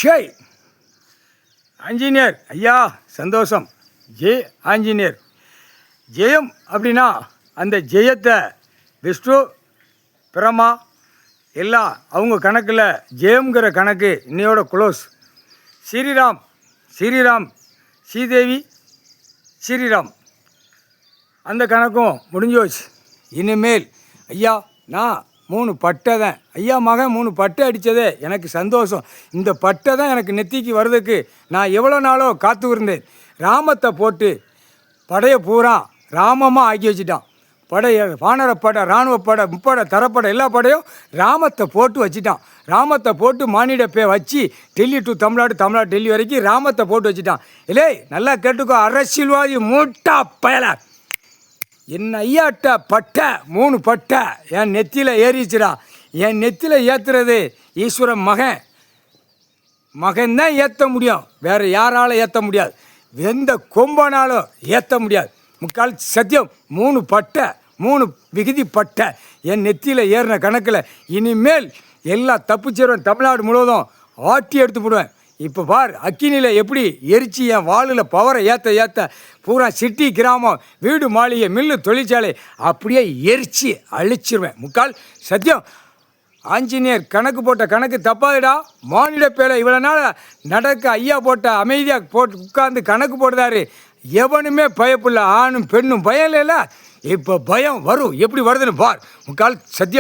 ஷேய் ஆஞ்சநேயர் ஐயா சந்தோஷம். ஆஞ்சநேயர் ஜெயம் அப்படின்னா அந்த ஜெயத்தை விஷ்ணு பிரமா எல்லாம் அவங்க கணக்கில் ஜெயம்ங்கிற கணக்கு இன்னையோட க்ளோஸ். ஸ்ரீராம் ஸ்ரீதேவி ஸ்ரீராம் அந்த கணக்கும் முடிஞ்சு போச்சு. இனிமேல் ஐயா நான் 3 பட்டை தான் ஐயா மகன் 3 பட்டை அடித்ததே எனக்கு சந்தோஷம். இந்த பட்டை தான் எனக்கு நெத்திக்கு வர்றதுக்கு நான் எவ்வளோ நாளோ காத்து இருந்தேன். ராமத்தை போட்டு படையை பூரா ராமமாக ஆக்கி வச்சுட்டான். படையை வானரப்படை இராணுவப்படை முப்படை தரப்படை எல்லா படையும் ராமத்தை போட்டு வச்சுட்டான். ராமத்தை போட்டு மானிட வச்சு டெல்லி டு தமிழ்நாடு தமிழ்நாடு டெல்லி வரைக்கும் ராமத்தை போட்டு வச்சுட்டான். இல்லை நல்லா கேட்டுக்கோ அரசியல்வாதி மூட்டா பயல. என் ஐயாட்ட பட்டை 3 பட்டை என் நெத்தியில் ஏறிச்சுடா. என் நெத்தியில் ஏற்றுறது ஈஸ்வரன் மகன்தான் ஏற்ற முடியும், வேறு யாராலும் ஏற்ற முடியாது, எந்த கொம்பனாலும் ஏற்ற முடியாது. முக்கால் சத்தியம் 3 பட்டை 3 விகுதி பட்டை என் நெத்தியில் ஏறின கணக்கில் இனிமேல் எல்லா தப்புச்சேரும் தமிழ்நாடு முழுவதும் ஆட்டி எடுத்து போடுவேன். இப்போ பார் அக்கினியில் எப்படி எரிச்சு என் வாளில் பவரை ஏற்ற பூரா சிட்டி கிராமம் வீடு மாளிகை மில்லு தொழிற்சாலை அப்படியே எரிச்சு அழிச்சிருவேன். முக்கால் சத்தியம். ஆஞ்சநேயர் கணக்கு போட்ட கணக்கு தப்பாதுடா. மானிட பேரை இவ்வளோ நாள் நடக்க ஐயா போட்ட அமைதியாக போட்டு உட்கார்ந்து கணக்கு போடுதாரு. எவனுமே பயப்பில்லை, ஆணும் பெண்ணும் பயம் இல்லைல்ல. இப்போ பயம் வரும், எப்படி வருதுன்னு பார். முக்கால் சத்தியம்.